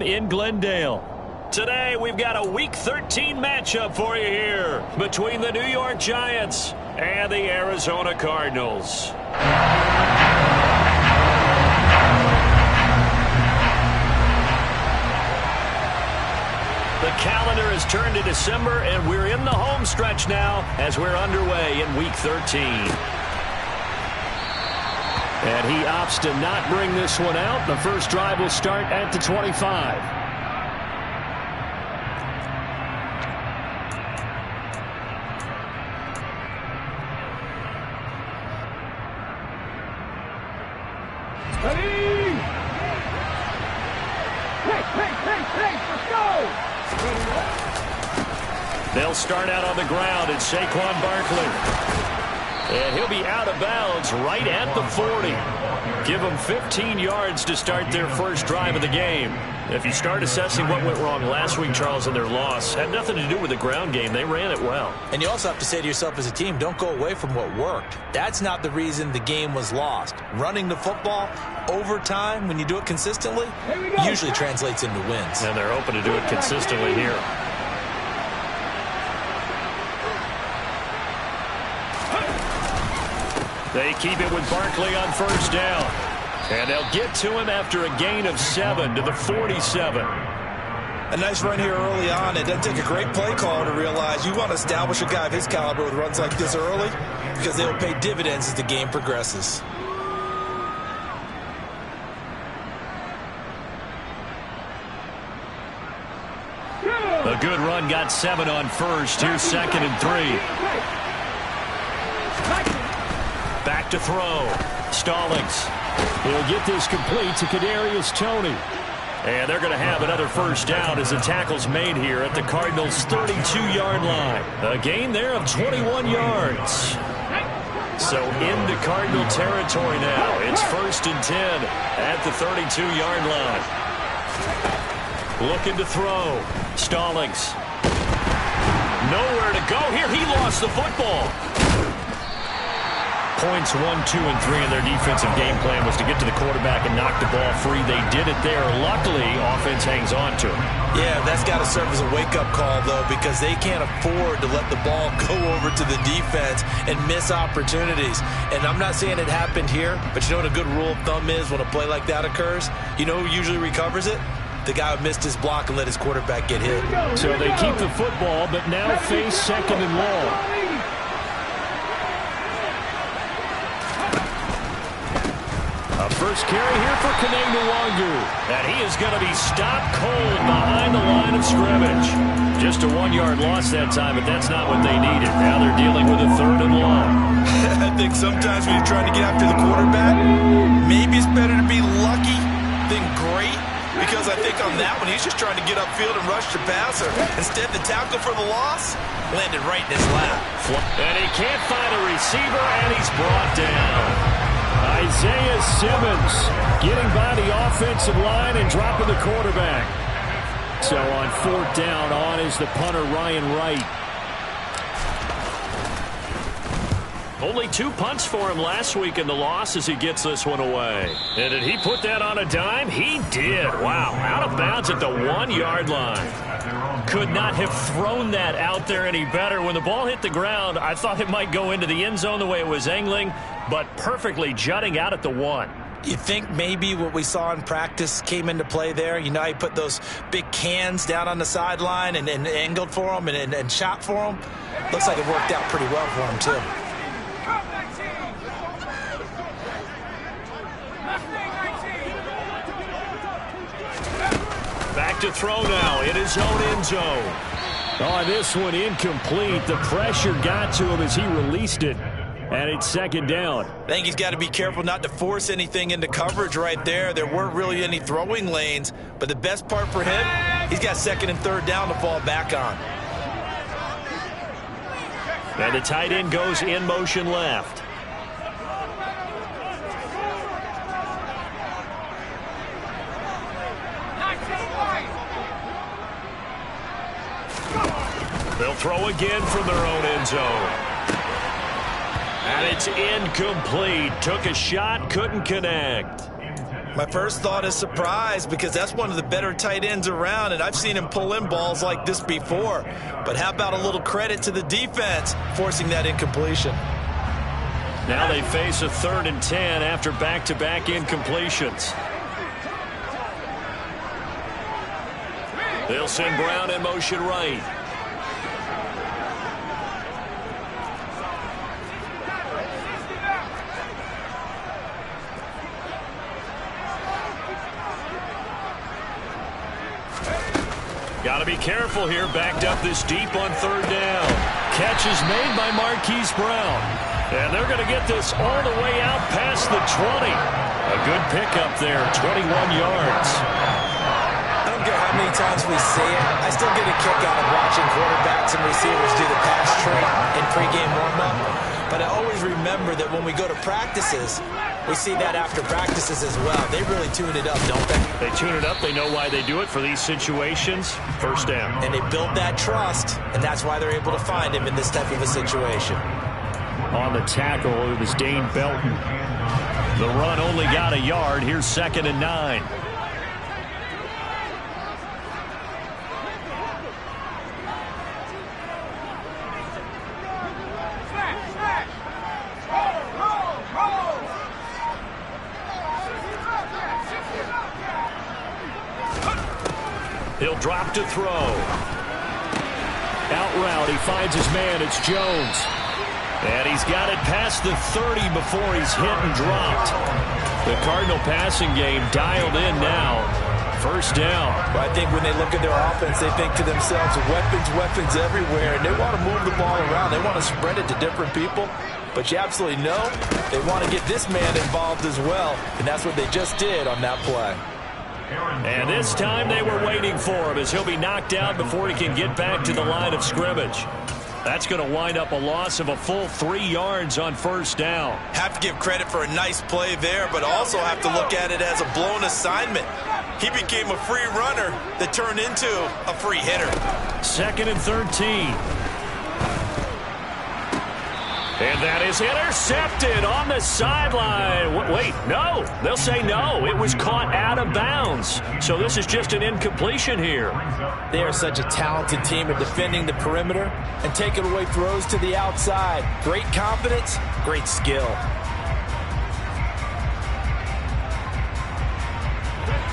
in Glendale. Today, we've got a Week 13 matchup for you here between the New York Giants and the Arizona Cardinals. The calendar has turned to December, and we're in the home stretch now as we're underway in Week 13. And he opts to not bring this one out. The first drive will start at the 25. Ready? Hey, let's go! They'll start out on the ground. It's Saquon Barkley. And he'll be out of bounds right at the 40. Give them 15 yards to start their first drive of the game. If you start assessing what went wrong last week, Charles, in their loss, had nothing to do with the ground game. They ran it well. And you also have to say to yourself as a team, don't go away from what worked. That's not the reason the game was lost. Running the football over time, when you do it consistently, usually translates into wins. And they're hoping to do it consistently here. They keep it with Barkley on first down. And they'll get to him after a gain of 7 to the 47. A nice run here early on. It doesn't take a great play caller to realize you want to establish a guy of his caliber with runs like this early because they'll pay dividends as the game progresses. A good run got 7 on first. Here's 2nd and 3. Back to throw. Stallings. He'll get this complete to Kadarius Toney. And they're going to have another first down as the tackle's made here at the Cardinals' 32-yard line. A gain there of 21 yards. So into Cardinal territory now. It's 1st and 10 at the 32-yard line. Looking to throw. Stallings. Nowhere to go here. He lost the football. Points 1, 2, and 3 in their defensive game plan was to get to the quarterback and knock the ball free. They did it there. Luckily, offense hangs on to it. Yeah, that's got to serve as a wake-up call, though, because they can't afford to let the ball go over to the defense and miss opportunities. And I'm not saying it happened here, but you know what a good rule of thumb is when a play like that occurs? You know who usually recovers it? The guy who missed his block and let his quarterback get hit. So they keep the football, but now face 2nd and long. A first carry here for Kene Nwangu. And he is going to be stopped cold behind the line of scrimmage. Just a 1-yard loss that time, but that's not what they needed. Now they're dealing with a 3rd and long. I think sometimes when you're trying to get after the quarterback, maybe it's better to be lucky than great. Because I think on that one, he's just trying to get upfield and rush the passer. Instead, the tackle for the loss landed right in his lap. And he can't find a receiver, and he's brought down. Isaiah Simmons getting by the offensive line and dropping the quarterback. So on 4th down, on is the punter, Ryan Wright. Only 2 punts for him last week in the loss as he gets this one away. And did he put that on a dime? He did. Wow, out of bounds at the 1-yard line. Could not have thrown that out there any better. When the ball hit the ground, I thought it might go into the end zone the way it was angling, but perfectly jutting out at the 1. You think maybe what we saw in practice came into play there? You know, he put those big cans down on the sideline and angled for him and shot for him. Looks like it worked out pretty well for him, too. Back to throw now in his own end zone. Oh, this one incomplete. The pressure got to him as he released it. And it's 2nd down. I think he's got to be careful not to force anything into coverage right there. There weren't really any throwing lanes. But the best part for him, he's got 2nd and 3rd down to fall back on. And the tight end goes in motion left. They'll throw again from their own end zone. And it's incomplete. Took a shot, couldn't connect. My first thought is surprise, because that's one of the better tight ends around, and I've seen him pull in balls like this before. But how about a little credit to the defense forcing that incompletion? Now they face a 3rd and 10 after back-to-back incompletions. They'll send Brown in motion right. Got to be careful here, backed up this deep on 3rd down. Catch is made by Marquise Brown. And they're going to get this all the way out past the 20. A good pickup there, 21 yards. I don't care how many times we see it. I still get a kick out of watching quarterbacks and receivers do the pass trait in pregame warm-up. But I always remember that when we go to practices, we see that after practices as well. They really tune it up, don't they? They tune it up. They know why they do it for these situations. 1st down. And they build that trust, and that's why they're able to find him in this type of a situation. On the tackle, it was Dane Belton. The run only got a yard. Here's 2nd and 9. He'll drop to throw. Out route, he finds his man. It's Jones. And he's got it past the 30 before he's hit and dropped. The Cardinal passing game dialed in now. 1st down. But I think when they look at their offense, they think to themselves, weapons everywhere. And they want to move the ball around. They want to spread it to different people. But you absolutely know they want to get this man involved as well. And that's what they just did on that play. And this time they were waiting for him as he'll be knocked out before he can get back to the line of scrimmage. That's going to wind up a loss of a full 3 yards on 1st down. Have to give credit for a nice play there, but also have to look at it as a blown assignment. He became a free runner that turned into a free hitter. 2nd and 13. And that is intercepted on the sideline. Wait, no. They'll say no. It was caught out of bounds. So this is just an incompletion here. They are such a talented team at defending the perimeter and taking away throws to the outside. Great confidence, great skill.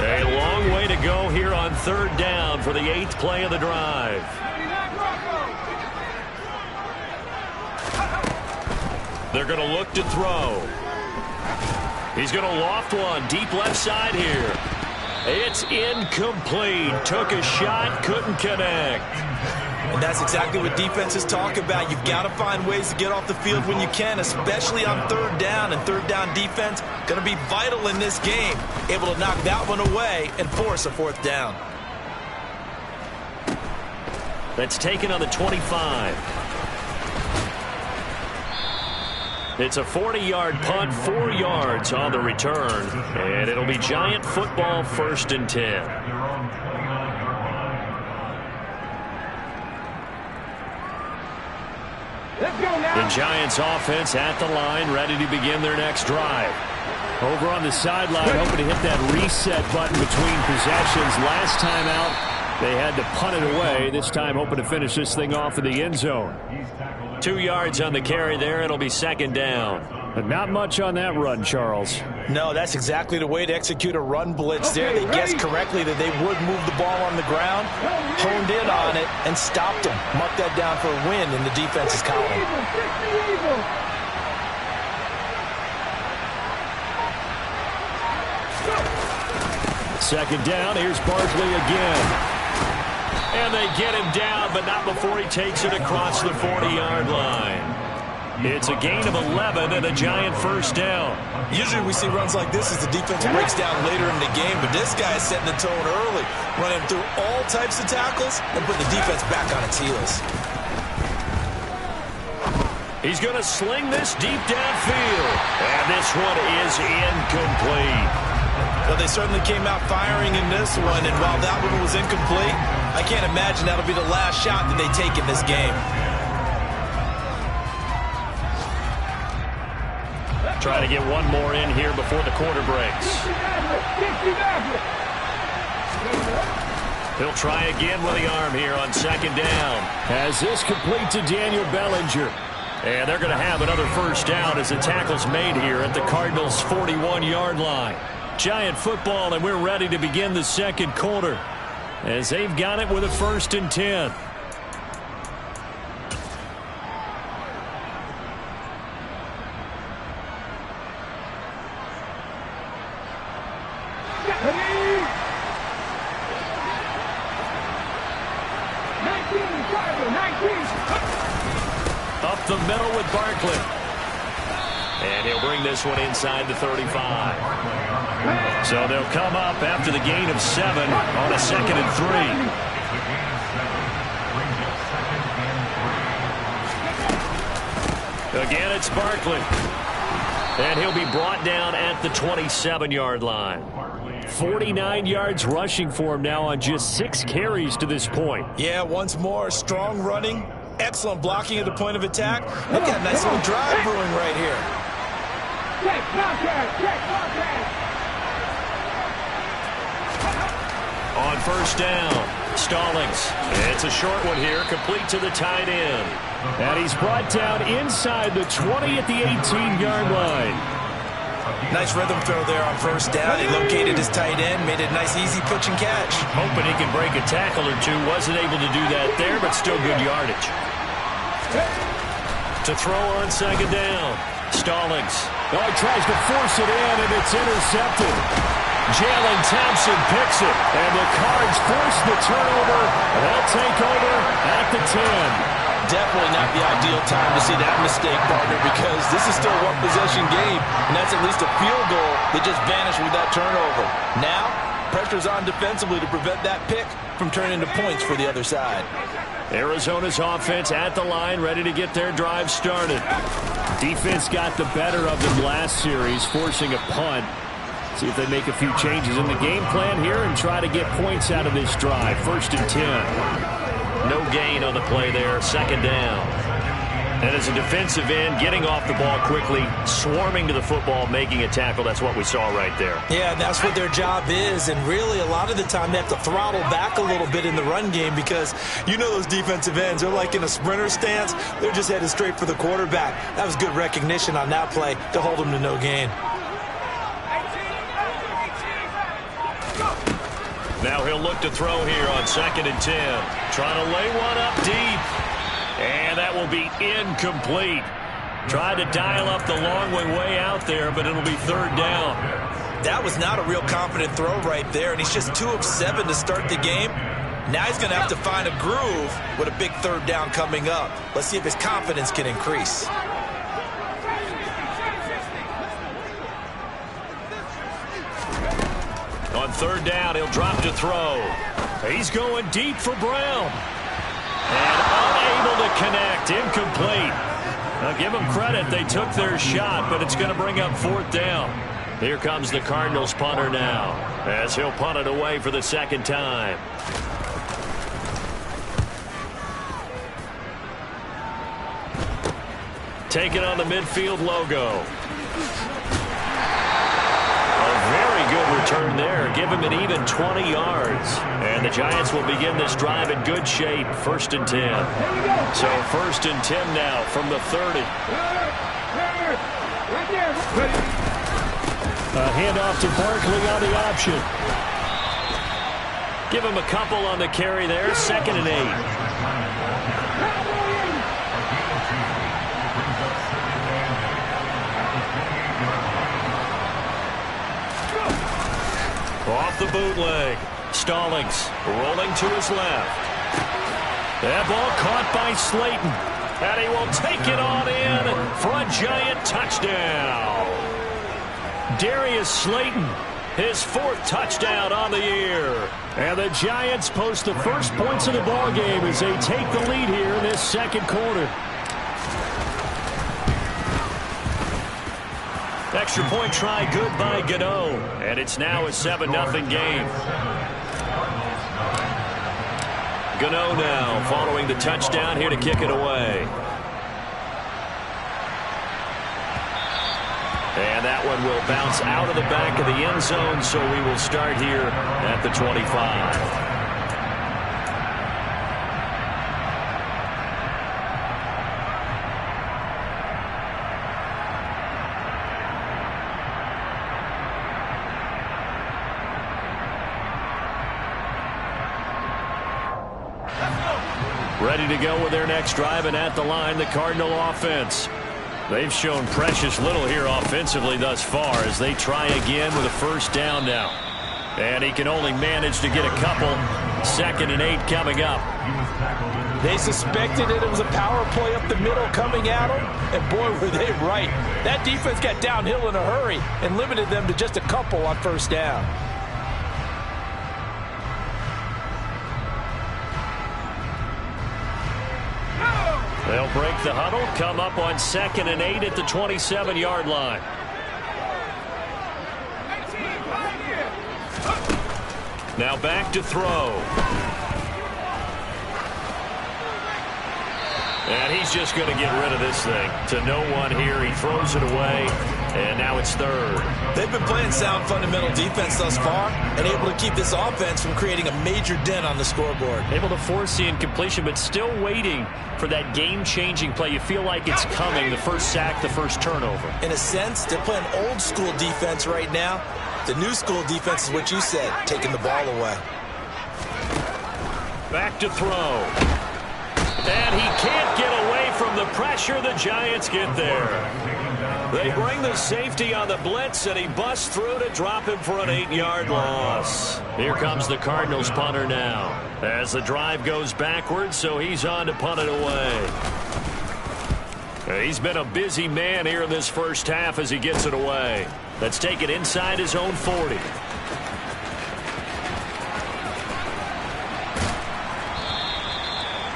A long way to go here on 3rd down for the 8th play of the drive. They're going to look to throw. He's going to loft one deep left side here. It's incomplete. Took a shot, couldn't connect. And that's exactly what defenses talk about. You've got to find ways to get off the field when you can, especially on 3rd down. And 3rd down defense going to be vital in this game. Able to knock that one away and force a 4th down. That's taken on the 25. It's a 40-yard punt, 4 yards on the return. And it'll be Giant football, 1st and 10. Let's go now. The Giants offense at the line, ready to begin their next drive. Over on the sideline, hoping to hit that reset button between possessions. Last time out, they had to punt it away. This time, hoping to finish this thing off in the end zone. 2 yards on the carry there. It'll be 2nd down. But not much on that run, Charles. No, that's exactly the way to execute a run blitz there. They guessed correctly that they would move the ball on the ground, honed in on it, and stopped them. Marked that down for a win in the defense's column. 2nd down. Here's Barkley again. And they get him down, but not before he takes it across the 40-yard line. It's a gain of 11 and a Giant 1st down. Usually we see runs like this as the defense breaks down later in the game, but this guy is setting the tone early, running through all types of tackles and putting the defense back on its heels. He's going to sling this deep downfield, and this one is incomplete. Well, they certainly came out firing in this one, and while that one was incomplete, I can't imagine that'll be the last shot that they take in this game. Trying to get one more in here before the quarter breaks. He'll try again with the arm here on second down. As this complete to Daniel Bellinger. And they're going to have another first down as the tackle's made here at the Cardinals' 41-yard line. Giant football, and we're ready to begin the second quarter as they've got it with a 1st and 10. Up the middle with Barkley. And he'll bring this one inside the 35. So they'll come up after the gain of 7 on a 2nd and 3. Again, it's Barkley. And he'll be brought down at the 27-yard line. 49 yards rushing for him now on just 6 carries to this point. Yeah, once more, strong running, excellent blocking at the point of attack. They've got a nice little drive brewing right here. On first down, Stallings. It's a short one here, complete to the tight end. And he's brought down inside the 20 at the 18-yard line. Nice rhythm throw there on first down. He located his tight end, made it a nice easy pitch and catch. Hoping he can break a tackle or two. Wasn't able to do that there, but still good yardage. To throw on second down, Stallings. Oh, he tries to force it in, and it's intercepted. Jalen Thompson picks it, and the Cards force the turnover. They'll take over at the 10. Definitely not the ideal time to see that mistake, partner, because this is still a one-possession game, and that's at least a field goal that just vanished with that turnover. Now, pressure's on defensively to prevent that pick from turning into points for the other side. Arizona's offense at the line, ready to get their drive started. Defense got the better of them last series, forcing a punt. See if they make a few changes in the game plan here and try to get points out of this drive. 1st and 10. No gain on the play there, 2nd down. And as a defensive end, getting off the ball quickly, swarming to the football, making a tackle, that's what we saw right there. Yeah, that's what their job is, and really a lot of the time they have to throttle back a little bit in the run game because you know those defensive ends, they're like in a sprinter stance, they're just headed straight for the quarterback. That was good recognition on that play to hold them to no gain. Now he'll look to throw here on 2nd and 10. Trying to lay one up deep. And that will be incomplete. Tried to dial up the long way out there, but it'll be 3rd down. That was not a real confident throw right there, and he's just 2 of 7 to start the game. Now he's going to have to find a groove with a big 3rd down coming up. Let's see if his confidence can increase. On 3rd down, he'll drop to throw. He's going deep for Brown. And unable to connect, incomplete. Now give them credit, they took their shot, but it's going to bring up 4th down. Here comes the Cardinals punter now, as he'll punt it away for the 2nd time. Taking on the midfield logo. Good return there. Give him an even 20 yards. And the Giants will begin this drive in good shape. 1st and 10. So 1st and 10 now from the 30. A handoff to Barkley on the option. Give him a couple on the carry there. 2nd and 8. Off the bootleg. Stallings rolling to his left. That ball caught by Slayton. And he will take it on in for a Giant touchdown. Darius Slayton, his 4th touchdown on the year. And the Giants post the first points of the ball game as they take the lead here in this 2nd quarter. Extra point try good by Gano. And it's now a 7-0 game. Gano now following the touchdown here to kick it away. And that one will bounce out of the back of the end zone, so we will start here at the 25. Ready to go with their next drive, and at the line, the Cardinal offense. They've shown precious little here offensively thus far as they try again with a first down now. And he can only manage to get a couple. 2nd and 8 coming up. They suspected it was a power play up the middle coming at them, and boy, were they right. That defense got downhill in a hurry and limited them to just a couple on first down. They'll break the huddle, come up on 2nd and 8 at the 27-yard line. Now back to throw. And he's just going to get rid of this thing. To no one here, he throws it away, and now it's 3rd. They've been playing sound fundamental defense thus far and able to keep this offense from creating a major dent on the scoreboard. Able to force the incompletion, but still waiting for that game-changing play. You feel like it's coming, the first sack, the first turnover. In a sense, they're playing old-school defense right now. The new-school defense is what you said, taking the ball away. Back to throw. And he can't get away from the pressure. The Giants get there. They bring the safety on the blitz, and he busts through to drop him for an 8-yard loss. Here comes the Cardinals punter now as the drive goes backwards, so he's on to punt it away. He's been a busy man here in this first half as he gets it away. Let's take it inside his own 40.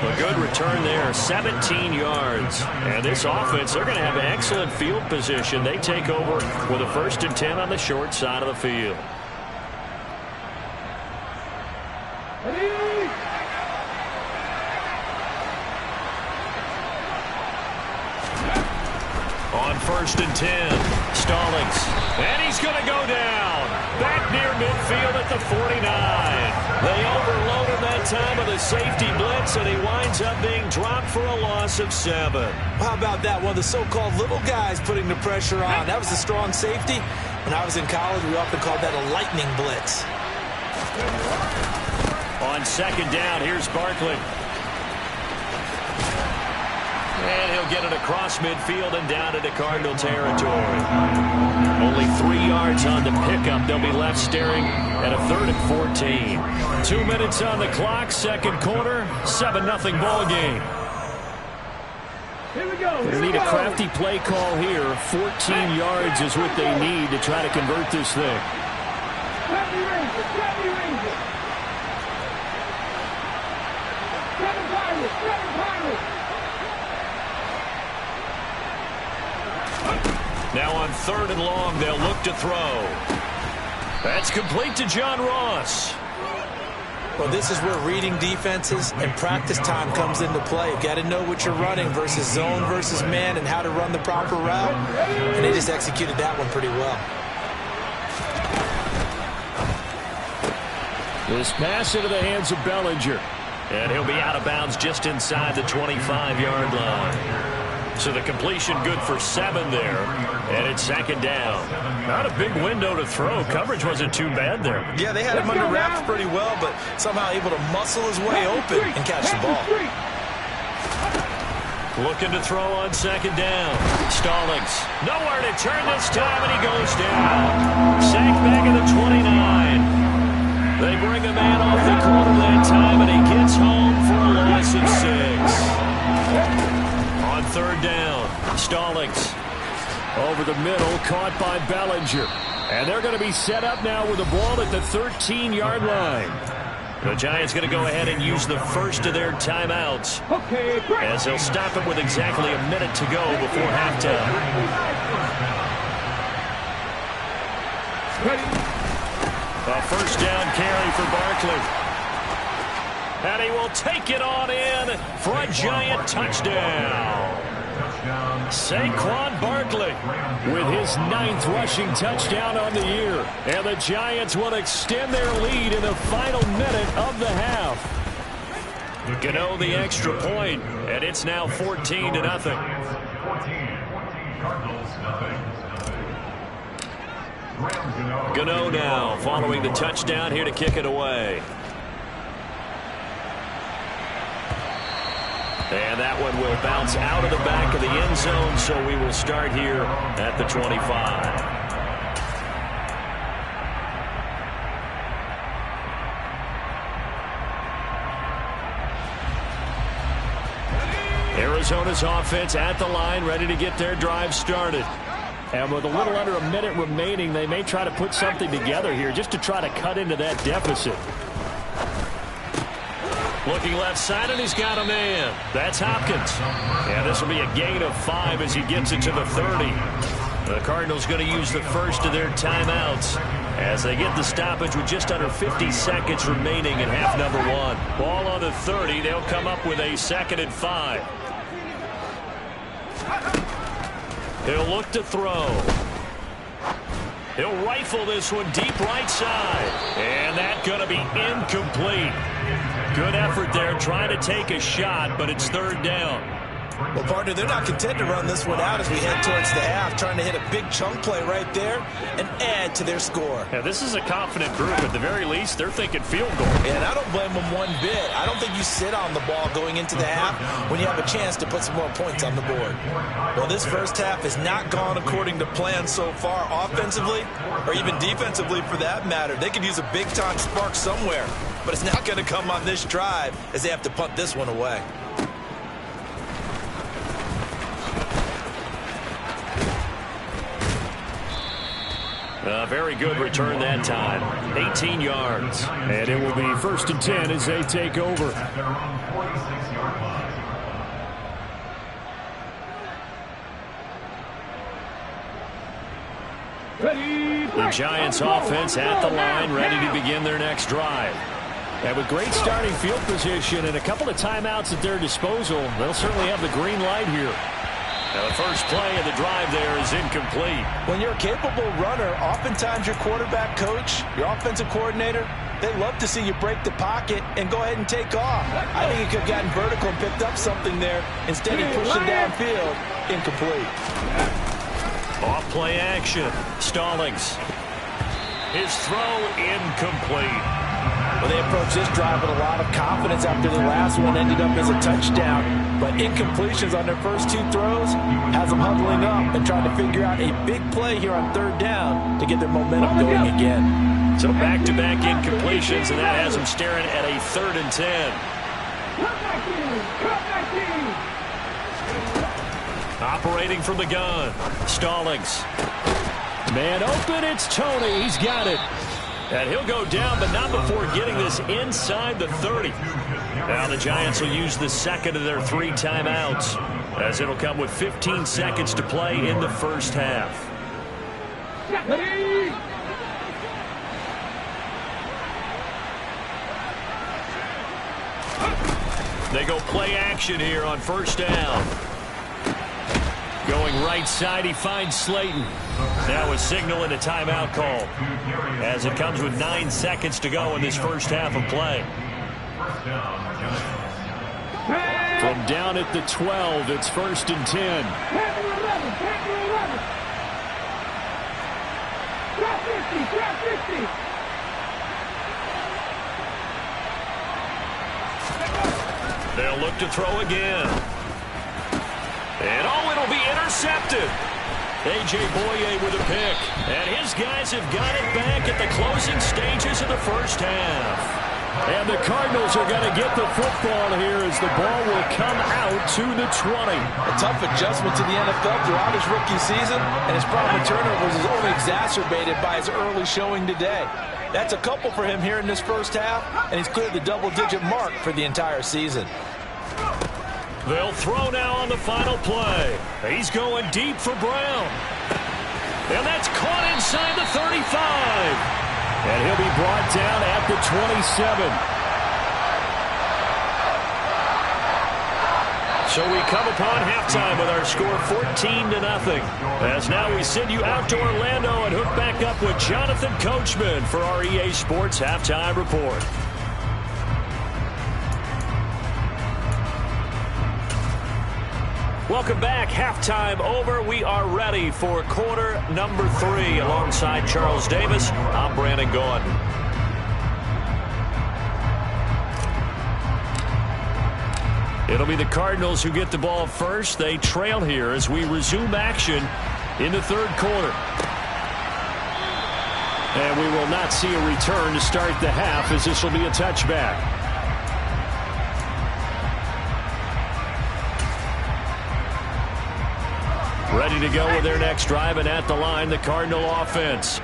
A good return there, 17 yards. And this offense, they're going to have an excellent field position. They take over with a 1st and 10 on the short side of the field. On 1st and 10, Stallings. And he's going to go down. Back near midfield at the 49. They overload him that time with a safety blitz, and he winds up being dropped for a loss of 7. How about that? One of the so-called little guys putting the pressure on. That was a strong safety. When I was in college, we often called that a lightning blitz. On 2nd down, here's Barkley. And he'll get it across midfield and down into Cardinal territory. Only 3 yards on the pickup. They'll be left staring at a 3rd and 14. 2 minutes on the clock, 2nd quarter, 7-0 ball game. Here we go. They need a crafty play call here. 14 yards is what they need to try to convert this thing. Now on 3rd and long, they'll look to throw. That's complete to John Ross. Well, this is where reading defenses and practice time comes into play. You've got to know what you're running versus zone versus man and how to run the proper route. And they just executed that one pretty well. This pass into the hands of Bellinger. And he'll be out of bounds just inside the 25-yard line. So the completion good for 7 there. And it's 2nd down. Not a big window to throw. Coverage wasn't too bad there. Yeah, they had him under wraps pretty well, but somehow able to muscle his way open and catch the ball. Looking to throw on 2nd down. Stallings. Nowhere to turn this time, and he goes down. Sacked back at the 29. They bring a man off the corner that time, and he gets home for a loss of 6. On 3rd down, Stallings over the middle, caught by Bellinger. And they're going to be set up now with the ball at the 13-yard line. The Giants going to go ahead and use the first of their timeouts. As they'll stop it with exactly a minute to go before halftime. A first down carry for Barkley. And he will take it on in for a Giant touchdown. Saquon Barkley with his 9th rushing touchdown on the year. And the Giants will extend their lead in the final minute of the half. Gano the extra point, and it's now 14-0. Gano now following the touchdown here to kick it away. And that one will bounce out of the back of the end zone, so we will start here at the 25. Arizona's offense at the line, ready to get their drive started. And with a little under a minute remaining, they may try to put something together here just to try to cut into that deficit. Looking left side, and he's got a man. That's Hopkins. And this will be a gain of 5 as he gets it to the 30. The Cardinals going to use the first of their timeouts as they get the stoppage with just under 50 seconds remaining in half number 1. Ball on the 30. They'll come up with a 2nd and 5. He'll look to throw. He'll rifle this one deep right side. And that's going to be incomplete. Good effort there, trying to take a shot, but it's 3rd down. Well, partner, they're not content to run this one out as we head towards the half, trying to hit a big chunk play right there and add to their score. Yeah, this is a confident group. At the very least, they're thinking field goal. And I don't blame them one bit. I don't think you sit on the ball going into the half when you have a chance to put some more points on the board. Well, this first half has not gone according to plan so far offensively or even defensively for that matter. They could use a big-time spark somewhere, but it's not going to come on this drive as they have to punt this one away. Very good return that time. 18 yards. And it will be 1st and 10 as they take over. The Giants offense at the line, ready to begin their next drive. And with great starting field position and a couple of timeouts at their disposal, they'll certainly have the green light here. Now the first play of the drive there is incomplete. When you're a capable runner, oftentimes your quarterback coach, your offensive coordinator, they love to see you break the pocket and go ahead and take off. I think he could have gotten vertical and picked up something there. Instead, he pushed it downfield. Incomplete. Off play action. Stallings. His throw incomplete. Well, they approached this drive with a lot of confidence after the last one ended up as a touchdown. But incompletions on their first 2 throws has them huddling up and trying to figure out a big play here on 3rd down to get their momentum going again. So back-to-back incompletions, and that has them staring at a 3rd and 10. Operating from the gun. Stallings. Man open, it's Tony. He's got it. And he'll go down, but not before getting this inside the 30. Now the Giants will use the 2nd of their 3 timeouts, as it'll come with 15 seconds to play in the first half. They go play action here on 1st down. Going right side, he finds Slayton. Now a signal and a timeout call, as it comes with 9 seconds to go in this first half of play. From down at the 12, it's 1st and 10. They'll look to throw again. And it'll be intercepted. A.J. Boye with a pick. And his guys have got it back at the closing stages of the first half. And the Cardinals are going to get the football here as the ball will come out to the 20. A tough adjustment to the NFL throughout his rookie season, and his problem with turnovers is only exacerbated by his early showing today. That's a couple for him here in this first half, and he's cleared the double-digit mark for the entire season. They'll throw now on the final play. He's going deep for Brown. And that's caught inside the 35. And he'll be brought down at the 27. So we come upon halftime with our score 14-0. As now we send you out to Orlando and hook back up with Jonathan Coachman for our EA Sports Halftime Report. Welcome back. Halftime over. We are ready for quarter number 3. Alongside Charles Davis, I'm Brandon Gordon. It'll be the Cardinals who get the ball first. They trail here as we resume action in the third quarter. And we will not see a return to start the half, as this will be a touchback. Ready to go with their next drive, and at the line, the Cardinal offense.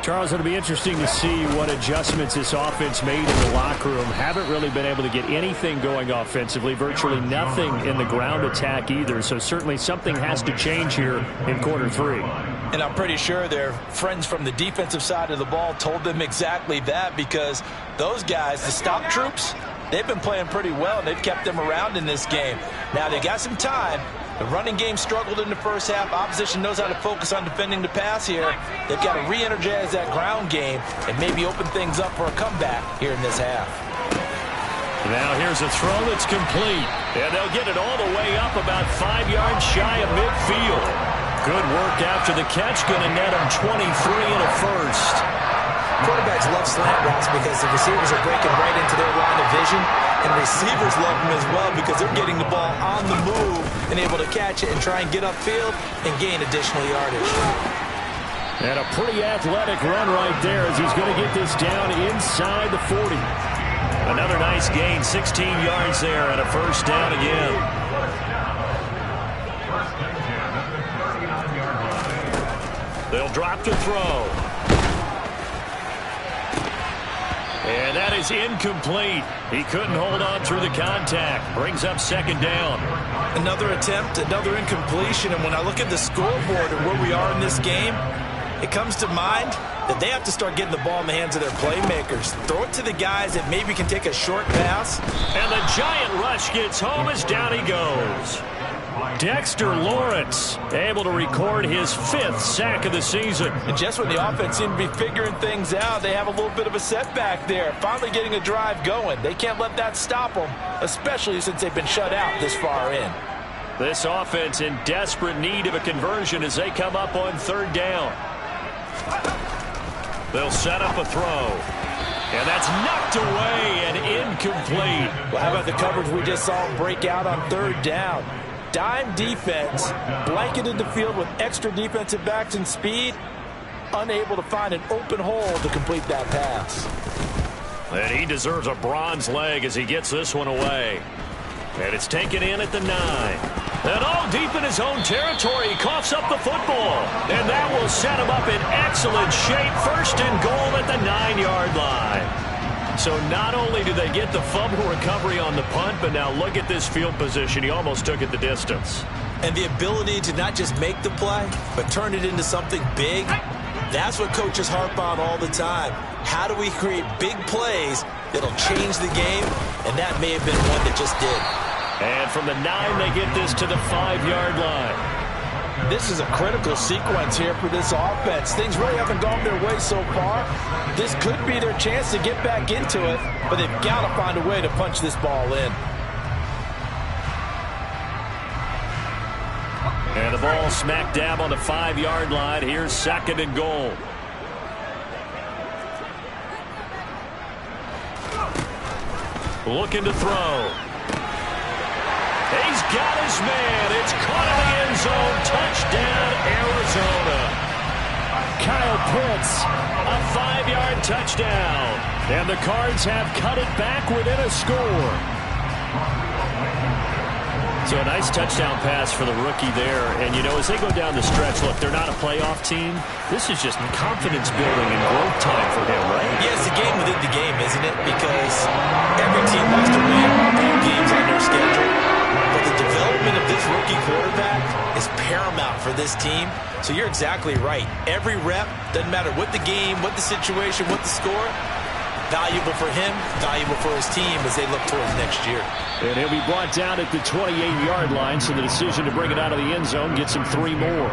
Charles, it'll be interesting to see what adjustments this offense made in the locker room. Haven't really been able to get anything going offensively, virtually nothing in the ground attack either. So certainly something has to change here in quarter 3. And I'm pretty sure their friends from the defensive side of the ball told them exactly that, because those guys, the stop troops, they've been playing pretty well, and they've kept them around in this game. Now, they got some time. The running game struggled in the first half. Opposition knows how to focus on defending the pass here. They've got to re-energize that ground game and maybe open things up for a comeback here in this half. Now here's a throw that's complete. And they'll get it all the way up about 5 yards shy of midfield. Good work after the catch. Going to net them 23 and a first. Quarterbacks love slant routes because the receivers are breaking right into their line of vision. And receivers love them as well because they're getting the ball on the move and able to catch it and try and get upfield and gain additional yardage. And a pretty athletic run right there as he's going to get this down inside the 40. Another nice gain, 16 yards there, and a first down again. They'll drop to throw. And that is incomplete. He couldn't hold on through the contact. Brings up second down. Another attempt, another incompletion. And when I look at the scoreboard and where we are in this game, it comes to mind that they have to start getting the ball in the hands of their playmakers. Throw it to the guys that maybe can take a short pass. And the giant rush gets home as down he goes. Dexter Lawrence able to record his 5th sack of the season. And just when the offense seemed to be figuring things out, they have a little bit of a setback there. Finally getting a drive going. They can't let that stop them, especially since they've been shut out this far in. This offense in desperate need of a conversion as they come up on third down. They'll set up a throw. And that's knocked away and incomplete. Well, how about the coverage we just saw them break out on third down? Dime defense, blanketed the field with extra defensive backs and speed, unable to find an open hole to complete that pass. And he deserves a bronze leg as he gets this one away. And it's taken in at the 9. And all deep in his own territory, he coughs up the football. And that will set him up in excellent shape. First and goal at the 9-yard line. So not only do they get the fumble recovery on the punt, but now look at this field position. He almost took it the distance. And the ability to not just make the play, but turn it into something big, that's what coaches harp on all the time. How do we create big plays that'll change the game? And that may have been one that just did. And from the 9, they get this to the 5-yard line. This is a critical sequence here for this offense. Things really haven't gone their way so far. This could be their chance to get back into it, but they've got to find a way to punch this ball in. And the ball smack dab on the 5-yard line. Here's second and goal. Looking to throw. He's got his man. It's caught in the end zone. Touchdown, Arizona. Kyle Pitts, a 5-yard touchdown. And the Cards have cut it back within a score. So a nice touchdown pass for the rookie there. And, you know, as they go down the stretch, look, they're not a playoff team. This is just confidence building and growth time for him, right? Yeah, it's a game within the game, isn't it? Because every team wants to win a few games on their schedule. But the development of this rookie quarterback is paramount for this team. So you're exactly right. Every rep, doesn't matter what the game, what the situation, what the score, Valuable for him, valuable for his team as they look towards next year. And he'll be brought down at the 28-yard line, so the decision to bring it out of the end zone gets him 3 more.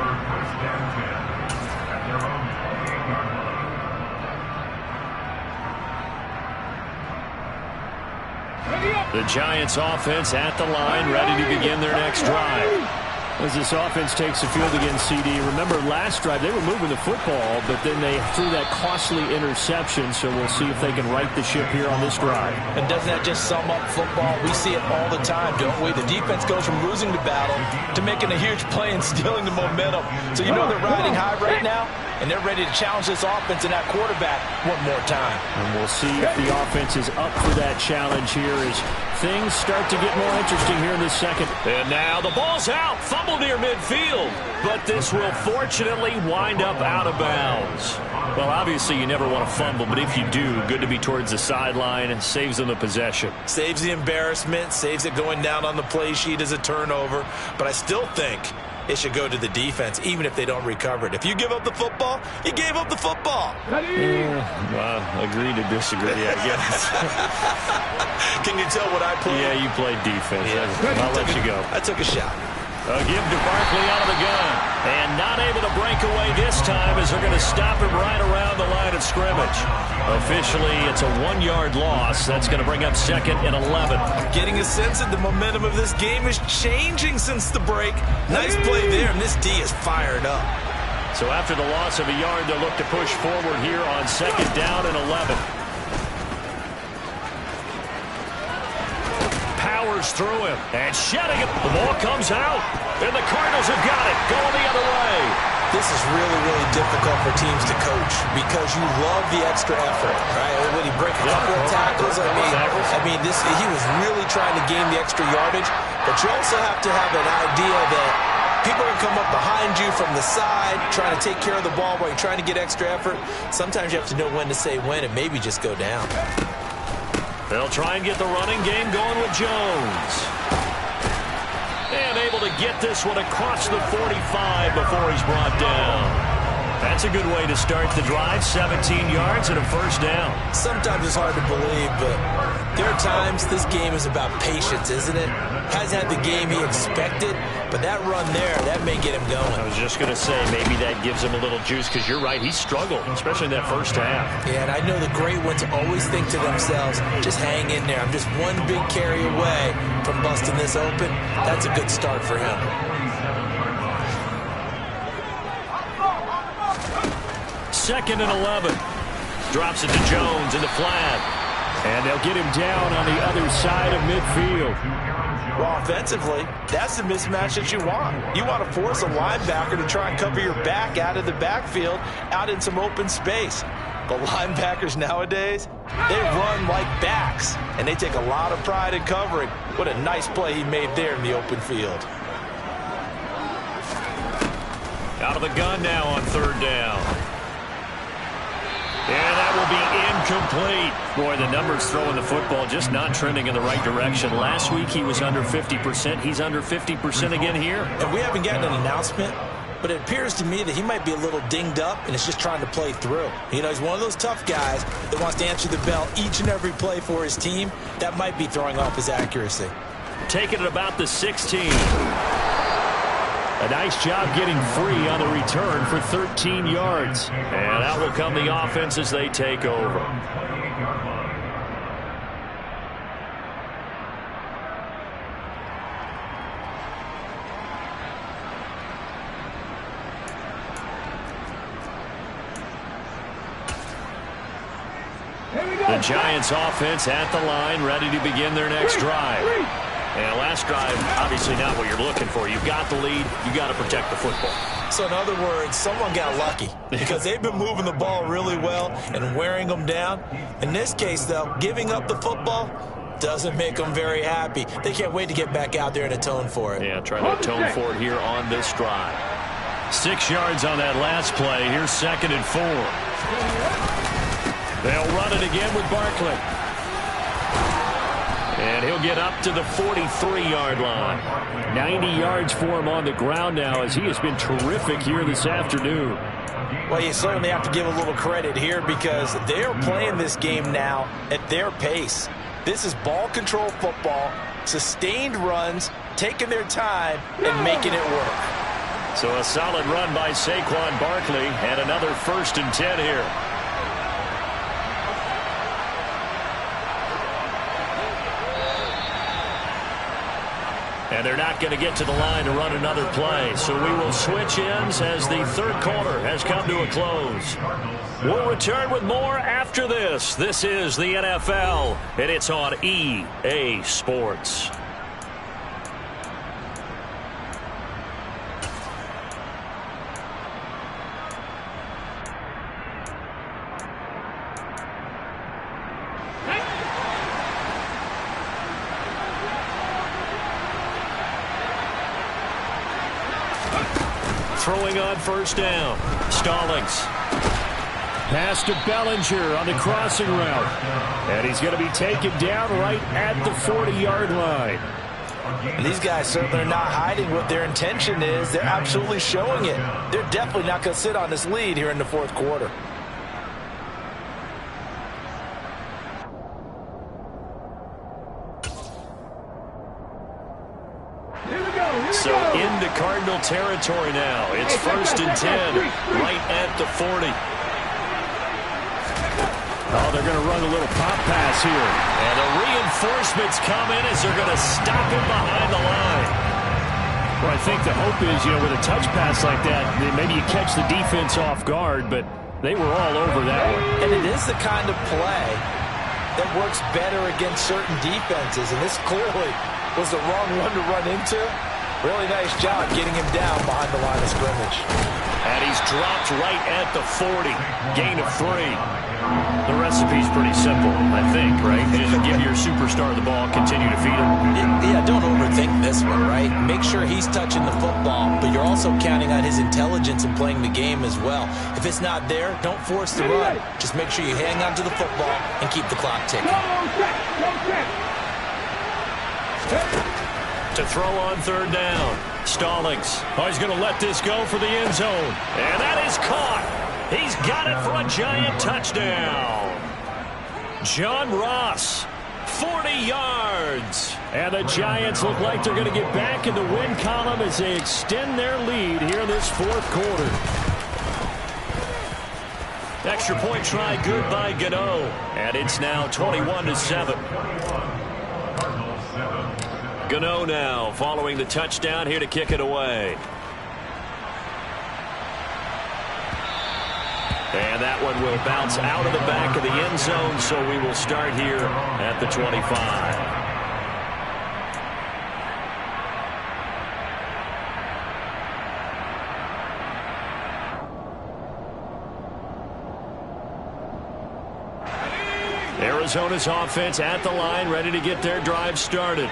The Giants offense at the line, ready to begin their next drive. As this offense takes the field against CD, remember last drive they were moving the football, but then they threw that costly interception, so we'll see if they can right the ship here on this drive. And doesn't that just sum up football? We see it all the time, don't we? The defense goes from losing the battle to making a huge play and stealing the momentum. So you know they're riding high right now, and they're ready to challenge this offense and that quarterback one more time. And we'll see if the offense is up for that challenge here as things start to get more interesting here in this second. And now the ball's out. Fumble near midfield. But this will fortunately wind up out of bounds. Well, obviously you never want to fumble, but if you do, good to be towards the sideline. And saves them the possession. Saves the embarrassment, saves it going down on the play sheet as a turnover. But I still think it should go to the defense, even if they don't recover it. If you give up the football, you gave up the football. Agree to disagree, I guess. Can you tell what I played? Yeah, you played defense. Yeah. I'll let you go. I took a shot. A give to Barkley out of the gun. And not able to break away this time as they're going to stop him right around the line of scrimmage. Officially, it's a 1-yard loss. That's going to bring up 2nd and 11. Getting a sense that the momentum of this game is changing since the break. Nice play there, and this D is fired up. So after the loss of a yard, they'll look to push forward here on 2nd down and 11. Powers through him, and shedding it. The ball comes out, and the Cardinals have got it, going the other way. This is really, really difficult for teams to coach because you love the extra effort, right? When he breaks a couple of tackles, he was really trying to gain the extra yardage, but you also have to have an idea that people are going to come up behind you from the side, trying to take care of the ball while you're trying to get extra effort. Sometimes you have to know when to say when and maybe just go down. They'll try and get the running game going with Jones. And able to get this one across the 45 before he's brought down. That's a good way to start the drive. 17 yards and a 1st down. Sometimes it's hard to believe, but there are times this game is about patience, isn't it? Hasn't had the game he expected, but that run there, that may get him going. I was just going to say, maybe that gives him a little juice, because you're right, he struggled, especially in that 1st half. Yeah, and I know the great ones always think to themselves, just hang in there. I'm just one big carry away from busting this open. That's a good start for him. Second and 11. Drops it to Jones in the flat. And they'll get him down on the other side of midfield. Well, offensively, that's the mismatch that you want. You want to force a linebacker to try and cover your back out of the backfield, out in some open space. But linebackers nowadays, they run like backs, and they take a lot of pride in covering. What a nice play he made there in the open field. Out of the gun now on 3rd down. And that will be incomplete. Boy, the numbers throwing the football just not trending in the right direction. Last week he was under 50%. He's under 50% again here. And we haven't gotten an announcement, but it appears to me that he might be a little dinged up and is just trying to play through. You know, he's one of those tough guys that wants to answer the bell each and every play for his team. That might be throwing off his accuracy. Taking it about the 16. A nice job getting free on the return for 13 yards. And out will come the offense as they take over. The Giants offense at the line, ready to begin their next drive. And last drive, obviously not what you're looking for. You've got the lead. You got to protect the football. So in other words, someone got lucky because they've been moving the ball really well and wearing them down. In this case, though, giving up the football doesn't make them very happy. They can't wait to get back out there and atone for it. Yeah, trying to atone for it here on this drive. 6 yards on that last play. Here's 2nd and 4. They'll run it again with Barkley. And he'll get up to the 43-yard line. 90 yards for him on the ground now as he has been terrific here this afternoon. Well, you certainly have to give a little credit here because they're playing this game now at their pace. This is ball control football, sustained runs, taking their time, and making it work. So a solid run by Saquon Barkley and another 1st and 10 here. And they're not going to get to the line to run another play. So we will switch ends as the 3rd quarter has come to a close. We'll return with more after this. This is the NFL, and it's on EA Sports. Throwing on 1st down. Stallings. Pass to Bellinger on the crossing route. And he's going to be taken down right at the 40-yard line. And these guys certainly are not hiding what their intention is. They're absolutely showing it. They're definitely not going to sit on this lead here in the 4th quarter. So into Cardinal territory now. It's 1st and 10, right at the 40. Oh, they're going to run a little pop pass here. And the reinforcements come in as they're going to stop him behind the line. Well, I think the hope is, with a touch pass like that, maybe you catch the defense off guard, but they were all over that one. And it is the kind of play that works better against certain defenses, and this clearly was the wrong one to run into. Really nice job getting him down behind the line of scrimmage. And he's dropped right at the 40. Gain of 3. The recipe's pretty simple, I think, right? Just give your superstar the ball, continue to feed him. Yeah, don't overthink this one, right? Make sure he's touching the football, but you're also counting on his intelligence in playing the game as well. If it's not there, don't force the run. Just make sure you hang on to the football and keep the clock ticking. To throw on 3rd down. Stallings. Oh, he's going to let this go for the end zone. And that is caught. He's got it for a giant touchdown. John Ross, 40 yards. And the Giants look like they're going to get back in the win column as they extend their lead here in this 4th quarter. Extra point try good by Gano. And it's now 21-7. Gano now following the touchdown here to kick it away. And that one will bounce out of the back of the end zone, so we will start here at the 25. Arizona's offense at the line, ready to get their drive started.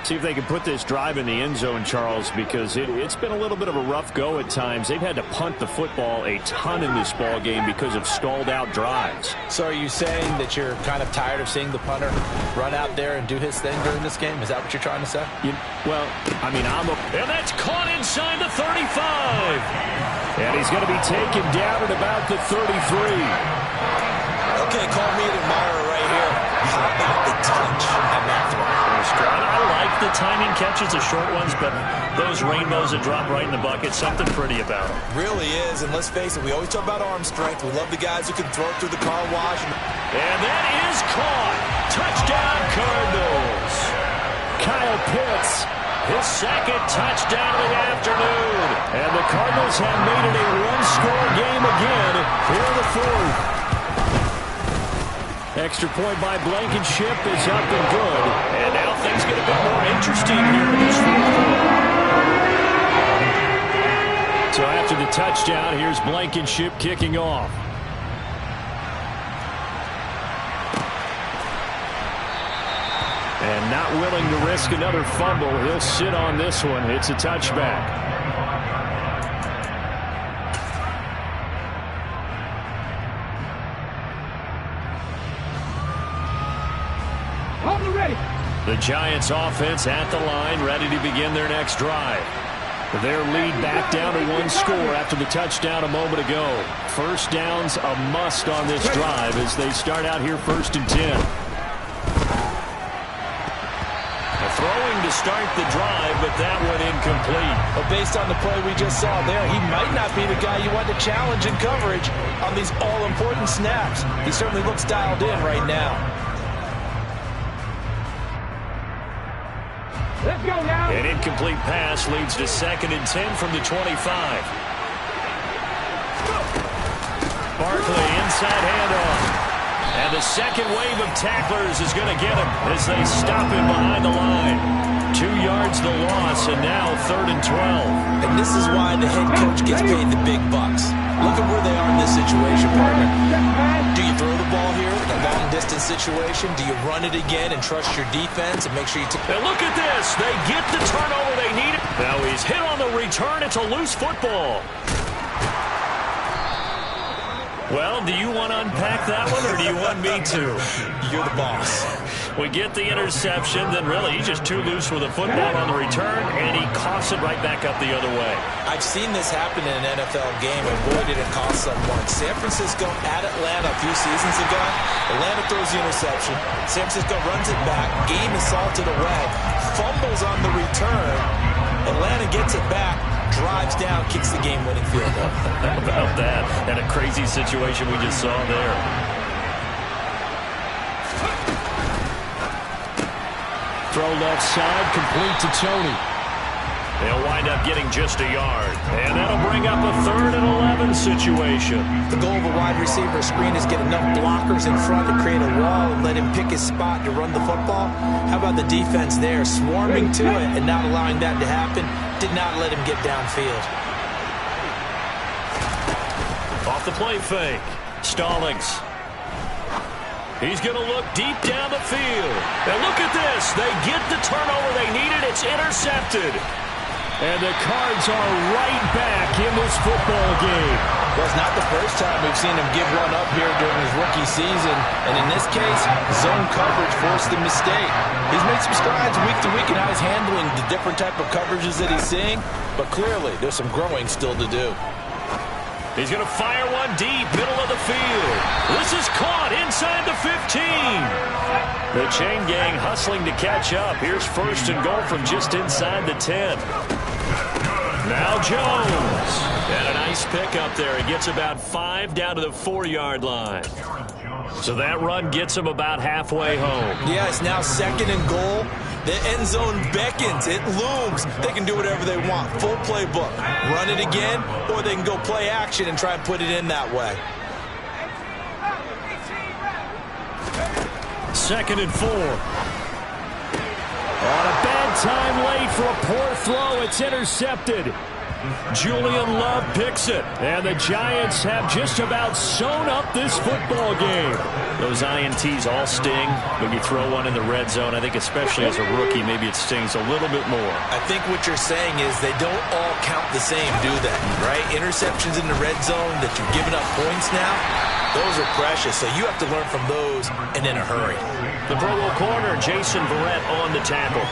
See if they can put this drive in the end zone, Charles, because it's been a little bit of a rough go at times. They've had to punt the football a ton in this ball game because of stalled out drives. So are you saying that you're kind of tired of seeing the punter run out there and do his thing during this game? Is that what you're trying to say? Well, I mean, and that's caught inside the 35. And he's going to be taken down at about the 33. Okay, call me an admirer right here. How about the touch on that throw? I like the timing catches, the short ones, but those rainbows that drop right in the bucket, something pretty about them. Really is, and let's face it, we always talk about arm strength. We love the guys who can throw it through the car wash. And that is caught. Touchdown, Cardinals. Kyle Pitts, his 2nd touchdown of the afternoon. And the Cardinals have made it a one-score game again here in the 4th. Extra point by Blankenship is up and good. And now things get a bit more interesting here in this 4th quarter. So after the touchdown, here's Blankenship kicking off. And not willing to risk another fumble. He'll sit on this one. It's a touchback. The Giants offense at the line, ready to begin their next drive. Their lead back down to one score after the touchdown a moment ago. First down's a must on this drive as they start out here 1st and 10. Throwing to start the drive, but that one incomplete. But based on the play we just saw there, he might not be the guy you want to challenge in coverage on these all-important snaps. He certainly looks dialed in right now. Let's go now. An incomplete pass leads to 2nd and 10 from the 25. Barkley inside handoff. And the second wave of tacklers is going to get him as they stop him behind the line. 2 yards the loss, and now 3rd and 12. And this is why the head coach gets paid the big bucks. Look at where they are in this situation, partner. Do you throw the ball here in a long-distance situation? Do you run it again and trust your defense and make sure you take... And look at this. They get the turnover they need. Now he's hit on the return. It's a loose football. Well, do you want to unpack that one, or do you want me to? You're the boss. We get the interception, then really he's just too loose with the football on the return, and he coughs it right back up the other way. I've seen this happen in an NFL game, and boy, did it cost someone. San Francisco at Atlanta a few seasons ago. Atlanta throws the interception. San Francisco runs it back. Game is salted away. Fumbles on the return. Atlanta gets it back. Drives down, kicks the game-winning field goal. How about that? And a crazy situation we just saw there. Throw left side, complete to Tony. They'll wind up getting just a yard. And that'll bring up a 3rd and 11 situation. The goal of a wide receiver screen is get enough blockers in front to create a wall and let him pick his spot to run the football. How about the defense there, swarming to it and not allowing that to happen? Did not let him get downfield. Off the play fake. Stallings. He's going to look deep down the field. And look at this. They get the turnover they needed. It's intercepted. And the Cards are right back in this football game. Well, it's not the first time we've seen him give one up here during his rookie season. And in this case, zone coverage forced the mistake. He's made some strides week to week in how he's handling the different type of coverages that he's seeing. But clearly, there's some growing still to do. He's going to fire one deep, middle of the field. This is caught inside the 15. The chain gang hustling to catch up. Here's 1st and goal from just inside the 10. Now Jones. And a nice pick up there. He gets about 5 down to the 4-yard line. So that run gets him about halfway home. Yeah, it's now 2nd and goal. The end zone beckons. It looms. They can do whatever they want. Full playbook. Run it again, or they can go play action and try and put it in that way. 2nd and 4. On a bad time late for a poor throw. It's intercepted. Julian Love picks it. And the Giants have just about sewn up this football game. Those INTs all sting, but you throw one in the red zone. I think especially as a rookie, maybe it stings a little bit more. I think what you're saying is they don't all count the same, do they? Right? Interceptions in the red zone that you're giving up points now, those are precious. So you have to learn from those and in a hurry. The Pro Bowl corner, Jason Verrett on the tackle.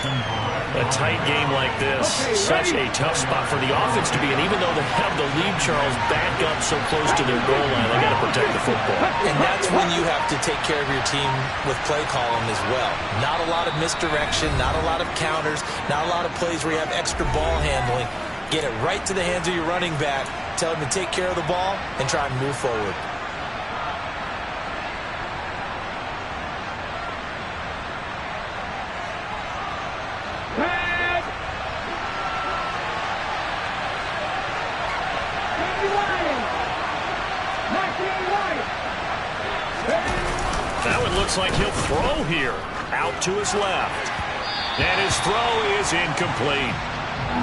A tight game like this, such a tough spot for the offense to be in. Even though they have the lead, Charles, back up so close to their goal line, they got to protect the football. And that's when you have to take care of your team with play calling as well. Not a lot of misdirection, not a lot of counters, not a lot of plays where you have extra ball handling. Get it right to the hands of your running back, tell him to take care of the ball, and try and move forward. Looks like he'll throw here. Out to his left. And his throw is incomplete.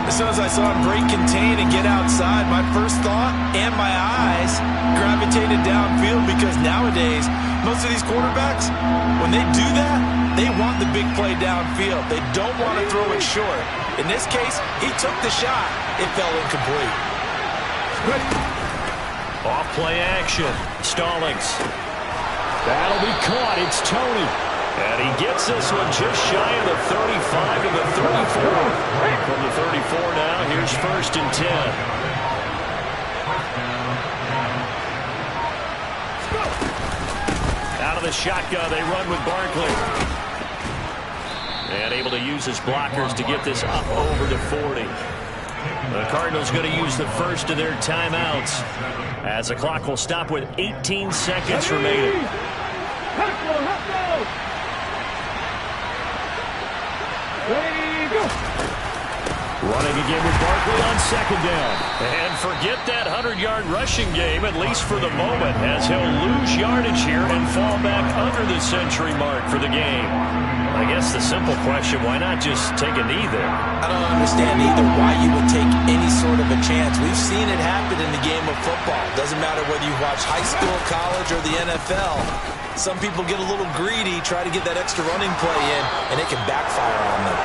As soon as I saw him break contain and get outside, my first thought and my eyes gravitated downfield, because nowadays, most of these quarterbacks, when they do that, they want the big play downfield. They don't want to throw it short. In this case, he took the shot. It fell incomplete. Off play action. Stallings. That'll be caught. It's Tony. And he gets this one just shy of the 35 to the 34. From the 34 now, here's 1st and 10. Out of the shotgun, they run with Barkley. And able to use his blockers to get this up over to 40. The Cardinals going to use the first of their timeouts as the clock will stop with 18 seconds remaining. Running again with Barkley on 2nd down. And forget that 100-yard rushing game, at least for the moment, as he'll lose yardage here and fall back under the century mark for the game. I guess the simple question, why not just take a knee there? I don't understand either why you would take any sort of a chance. We've seen it happen in the game of football. Doesn't matter whether you watch high school, college, or the NFL. Some people get a little greedy, try to get that extra running play in, and it can backfire on them.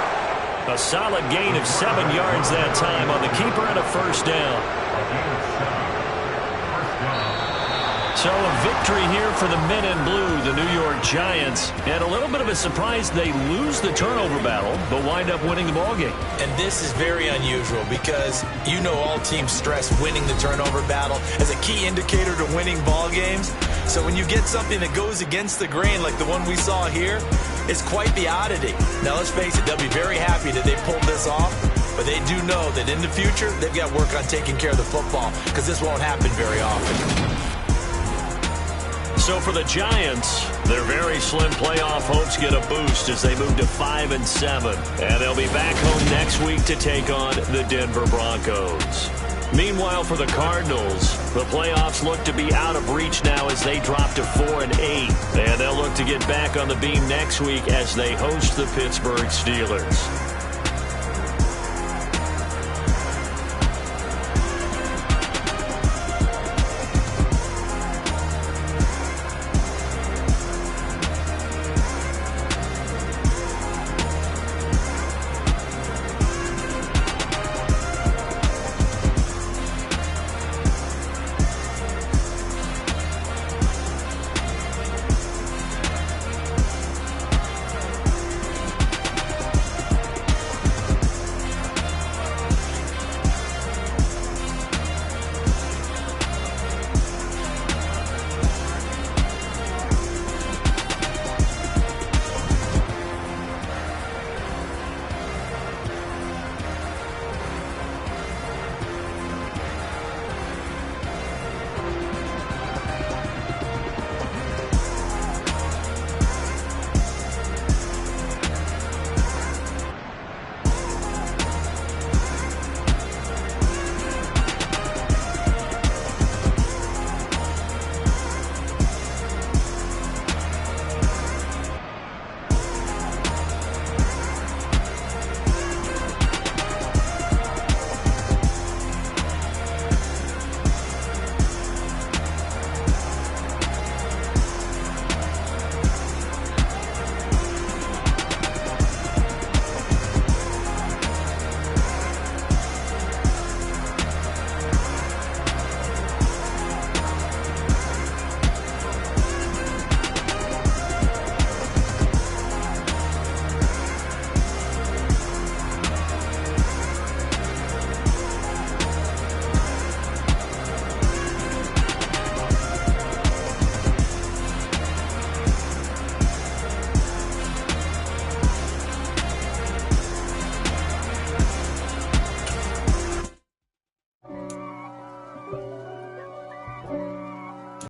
A solid gain of 7 yards that time on the keeper and a 1st down. So a victory here for the men in blue, the New York Giants. And a little bit of a surprise, they lose the turnover battle, but wind up winning the ballgame. And this is very unusual because you know all teams stress winning the turnover battle as a key indicator to winning ball games. So when you get something that goes against the grain like the one we saw here, it's quite the oddity. Now let's face it, they'll be very happy that they pulled this off, but they do know that in the future they've got to work on taking care of the football because this won't happen very often. So for the Giants, their very slim playoff hopes get a boost as they move to 5-7. And they'll be back home next week to take on the Denver Broncos. Meanwhile, for the Cardinals, the playoffs look to be out of reach now as they drop to 4-8. And they'll look to get back on the beam next week as they host the Pittsburgh Steelers.